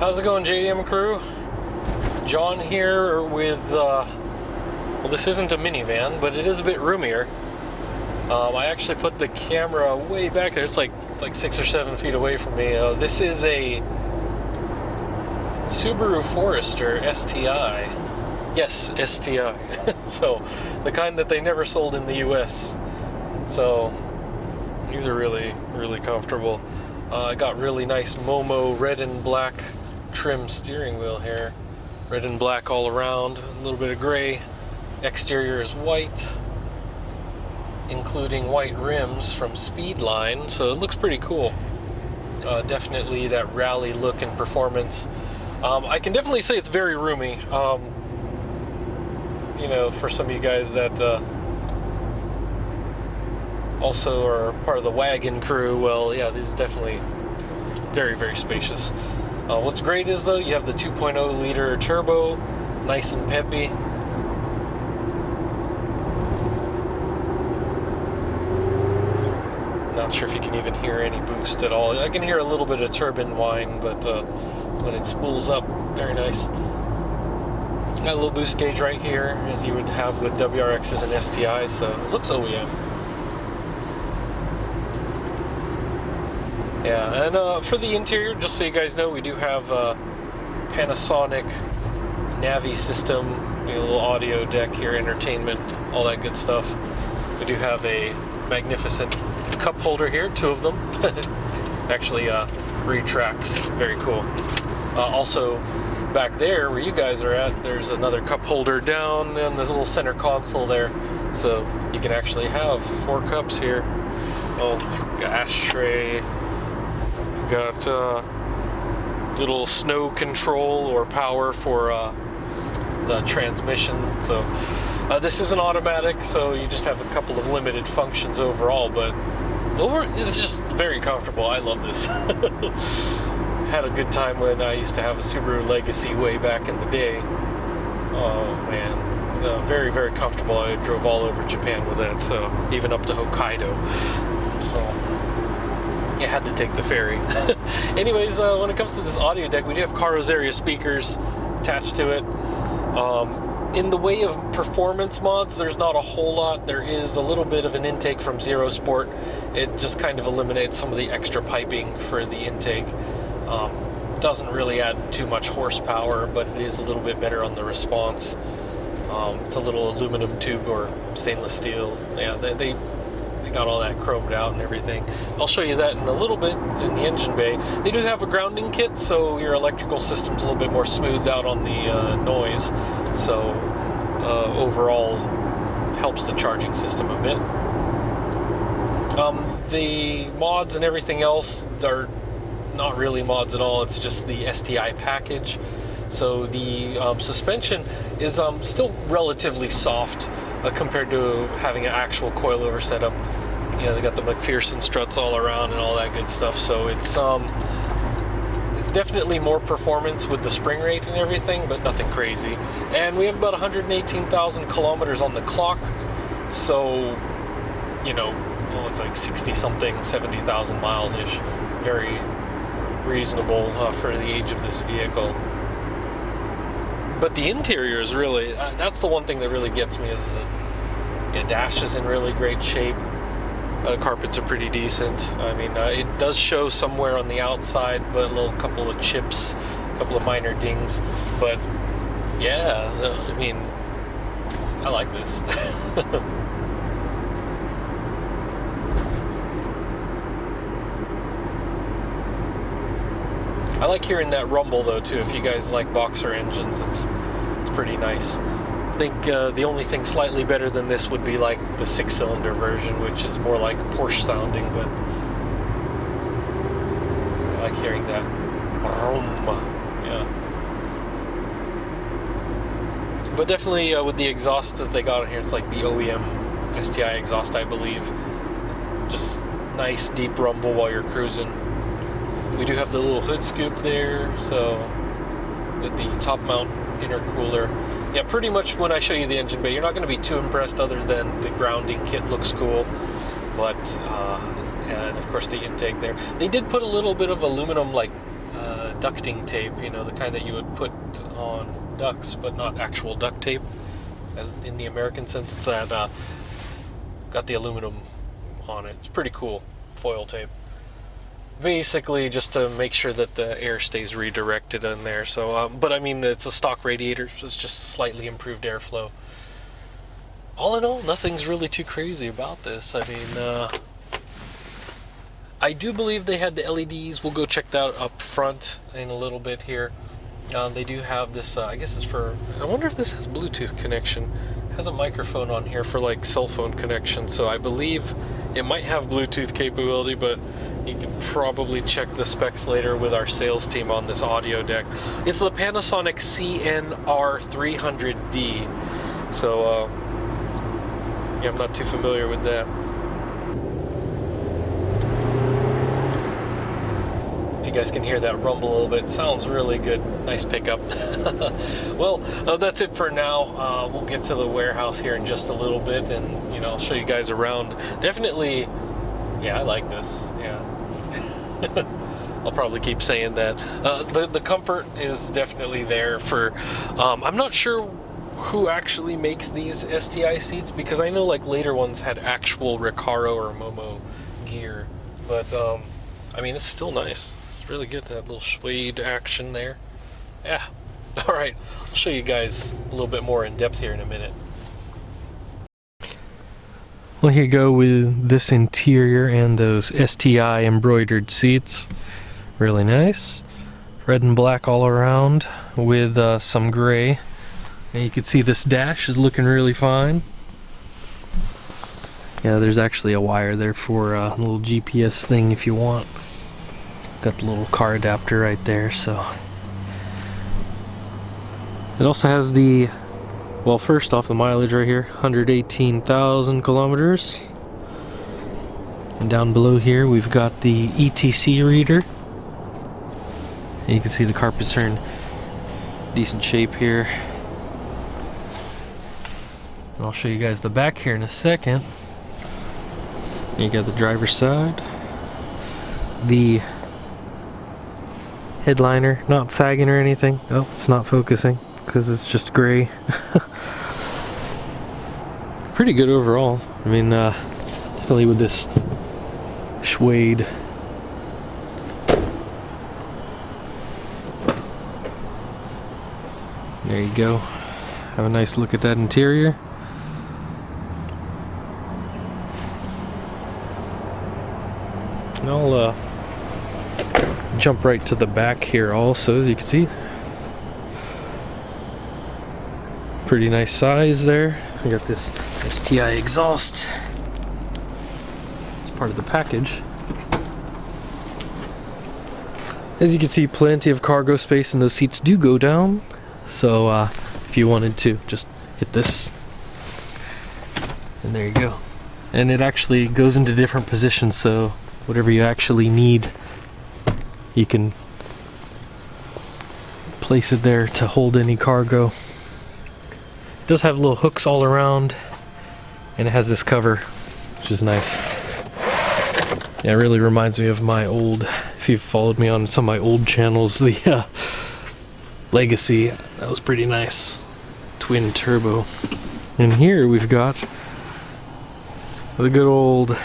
How's it going, JDM crew? John here with, well, this isn't a minivan, but it is a bit roomier. I actually put the camera way back there. It's like 6 or 7 feet away from me. This is a Subaru Forester STI. Yes, STI. So, the kind that they never sold in the US. So, these are really, really comfortable. I got really nice Momo red and black trim steering wheel here. Red and black all around, a little bit of gray. Exterior is white, including white rims from Speedline, so it looks pretty cool. Definitely that rally look and performance. I can definitely say it's very roomy. You know, for some of you guys that also are part of the wagon crew, well, yeah, this is definitely very, very spacious. What's great is, though, you have the 2.0 liter turbo, nice and peppy. Not sure if you can even hear any boost at all. I can hear a little bit of turbine whine, but when it spools up, very nice. Got a little boost gauge right here, as you would have with WRXs and STIs, so it looks OEM. Yeah, and for the interior, just so you guys know, we do have Panasonic Navi system, you know, little audio deck here, entertainment, all that good stuff. We do have a magnificent cup holder here, 2 of them. Actually retracts, very cool. Also, back there where you guys are at, there's another cup holder down in the little center console there, so you can actually have 4 cups here. Oh, ashtray. Got little snow control or power for the transmission. So this is an automatic, so you just have a couple of limited functions overall, but it's just very comfortable. I love this. Had a good time when I used to have a Subaru Legacy way back in the day. Oh man, it's, very, very comfortable. I drove all over Japan with that, so even up to Hokkaido. So you had to take the ferry. Anyways, when it comes to this audio deck, we do have Caro's area speakers attached to it. In the way of performance mods, there's not a whole lot. There is a little bit of an intake from Zero Sport. It just kind of eliminates some of the extra piping for the intake. Doesn't really add too much horsepower, but it is a little bit better on the response. It's a little aluminum tube or stainless steel. Yeah, they got all that chromed out and everything. I'll show you that in a little bit in the engine bay. They do have a grounding kit, so your electrical system's a little bit more smoothed out on the noise. So overall, helps the charging system a bit. The mods and everything else are not really mods at all. It's just the STI package. So the suspension is still relatively soft compared to having an actual coilover setup. You know, they got the McPherson struts all around and all that good stuff. So it's definitely more performance with the spring rate and everything, but nothing crazy. And we have about 118,000 kilometers on the clock. So, you know, well, it's like 60-something, 70,000 miles-ish. Very reasonable for the age of this vehicle. But the interior is really, that's the one thing that really gets me, is the dash is in really great shape. Carpets are pretty decent. I mean, it does show somewhere on the outside, but a little couple of chips, a couple of minor dings. But yeah, I mean, I like this. I like hearing that rumble though too. If you guys like boxer engines, it's pretty nice. I think the only thing slightly better than this would be like the 6-cylinder version, which is more like Porsche sounding, but I like hearing that rum. Yeah. But definitely with the exhaust that they got in here, it's like the OEM STI exhaust, I believe. Just nice deep rumble while you're cruising. We do have the little hood scoop there, so with the top mount intercooler. Yeah, pretty much when I show you the engine bay, you're not going to be too impressed, other than the grounding kit looks cool. But, and of course the intake there. They did put a little bit of aluminum, like, ducting tape, you know, the kind that you would put on ducks, but not actual duct tape, as in the American sense. It's that got the aluminum on it. It's pretty cool, foil tape. Basically, just to make sure that the air stays redirected in there. So, but I mean, it's a stock radiator, so it's just slightly improved airflow. All in all, nothing's really too crazy about this. I mean, I do believe they had the LEDs. We'll go check that out up front in a little bit here. They do have this, I guess it's for, I wonder if this has Bluetooth connection. It has a microphone on here for like cell phone connection, so I believe it might have Bluetooth capability, but you can probably check the specs later with our sales team on this audio deck. It's the Panasonic CNR300D, so yeah, I'm not too familiar with that. If you guys can hear that rumble a little bit, it sounds really good. Nice pickup. Well, that's it for now. We'll get to the warehouse here in just a little bit, and you know, I'll show you guys around. Definitely, yeah, I like this. Yeah. I'll probably keep saying that. The comfort is definitely there for, I'm not sure who actually makes these STI seats, because I know like later ones had actual Recaro or Momo gear, but I mean, it's still nice. It's really good, that little suede action there. Yeah. All right, I'll show you guys a little bit more in depth here in a minute. Well, here you go with this interior and those STI embroidered seats. Really nice. Red and black all around with some gray. And you can see this dash is looking really fine. Yeah, there's actually a wire there for a little GPS thing if you want. Got the little car adapter right there, so. It also has the, well, first off, the mileage right here, 118,000 kilometers. And down below here, we've got the ETC reader. And you can see the carpets are in decent shape here. And I'll show you guys the back here in a second. You got the driver's side. The headliner, not sagging or anything. Oh, it's not focusing because it's just gray. Pretty good overall. I mean, definitely with this suede. There you go. Have a nice look at that interior. And I'll jump right to the back here also, as you can see. Pretty nice size there. We got this STI exhaust. It's part of the package. As you can see, plenty of cargo space, and those seats do go down. So if you wanted to, just hit this. And there you go. And it actually goes into different positions, so whatever you actually need, you can place it there to hold any cargo. It does have little hooks all around, and it has this cover, which is nice. Yeah, it really reminds me of my old, if you've followed me on some of my old channels, the Legacy. That was pretty nice. Twin turbo. And here we've got the good old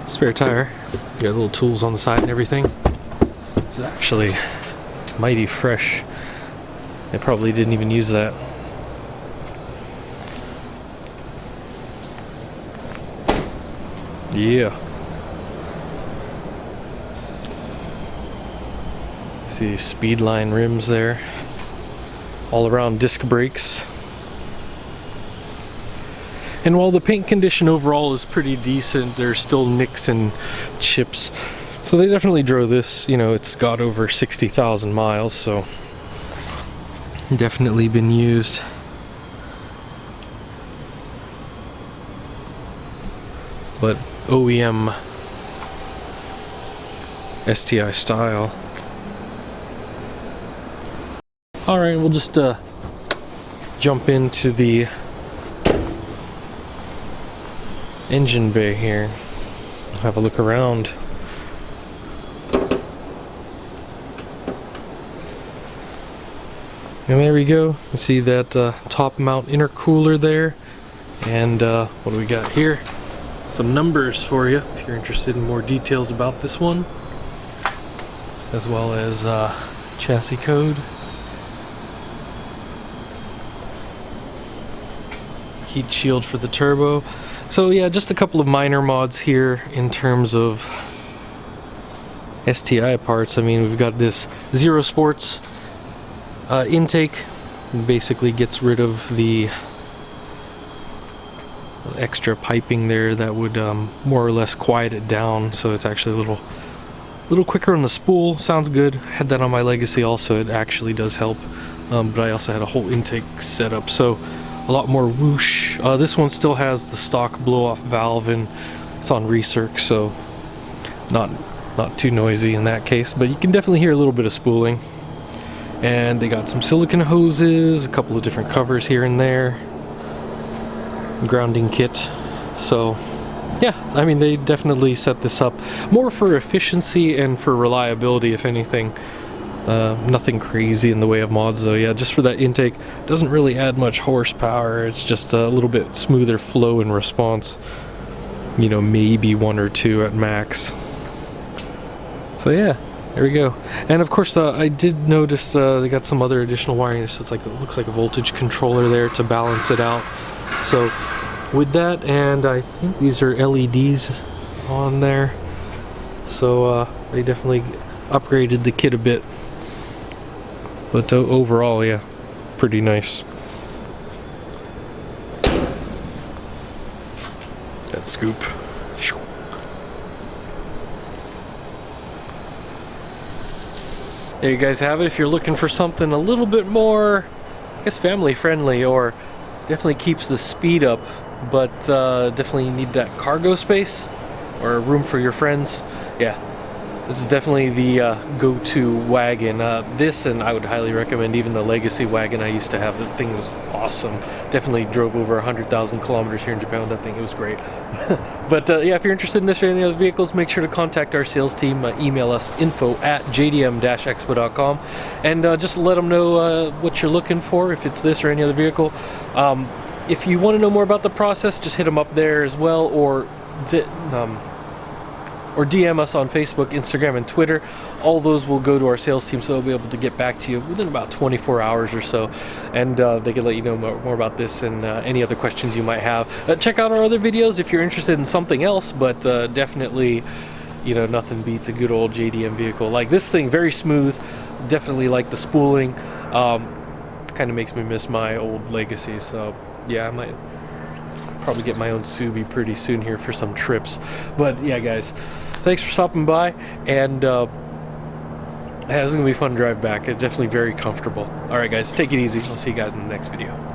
spare tire. Got little tools on the side and everything. It's actually mighty fresh. I probably didn't even use that. Yeah. See Speedline rims there. All around disc brakes. And while the paint condition overall is pretty decent, there's still nicks and chips. So they definitely drove this, you know, it's got over 60,000 miles, so definitely been used. But OEM STI style. Alright, we'll just jump into the engine bay here. Have a look around. And there we go. You see that top mount intercooler there. And what do we got here? Some numbers for you if you're interested in more details about this one, as well as chassis code, heat shield for the turbo. So yeah, just a couple of minor mods here in terms of STI parts. I mean, we've got this Zero Sports intake. Basically gets rid of the extra piping there that would more or less quiet it down, so it's actually a little quicker on the spool. Sounds good. I had that on my Legacy also. It actually does help, but I also had a whole intake setup, so a lot more whoosh. This one still has the stock blow-off valve, and it's on recirc, so not too noisy in that case, but you can definitely hear a little bit of spooling. And they got some silicone hoses, a couple of different covers here and there, grounding kit. So yeah, I mean, they definitely set this up more for efficiency and for reliability, if anything. Nothing crazy in the way of mods though. Yeah, just for that intake, doesn't really add much horsepower. It's just a little bit smoother flow and response, you know, maybe 1 or 2 at max. So yeah, there we go. And of course, I did notice they got some other additional wiring. So it's like, it looks like a voltage controller there to balance it out. So with that, and I think these are LEDs on there, so they definitely upgraded the kit a bit. But overall, yeah, pretty nice. That scoop. There you guys have it. If you're looking for something a little bit more, I guess, family friendly, or definitely keeps the speed up, but definitely need that cargo space or room for your friends, yeah, this is definitely the go-to wagon. This, and I would highly recommend even the Legacy wagon I used to have. The thing was awesome. Definitely drove over 100,000 kilometers here in Japan with that thing. It was great. But yeah, if you're interested in this or any other vehicles, make sure to contact our sales team. Email us info@jdm-expo.com, and just let them know what you're looking for, if it's this or any other vehicle. If you want to know more about the process, just hit them up there as well, or DM us on Facebook, Instagram, and Twitter. All those will go to our sales team, so they'll be able to get back to you within about 24 hours or so, and they can let you know more about this and any other questions you might have. Check out our other videos if you're interested in something else, but definitely, you know, nothing beats a good old JDM vehicle. Like this thing, very smooth. Definitely like the spooling. Kind of makes me miss my old Legacy, so yeah, I might probably get my own Subi pretty soon here for some trips. But yeah, guys, thanks for stopping by, and yeah, this is gonna be a fun drive back. It's definitely very comfortable. All right, guys, take it easy. I'll see you guys in the next video.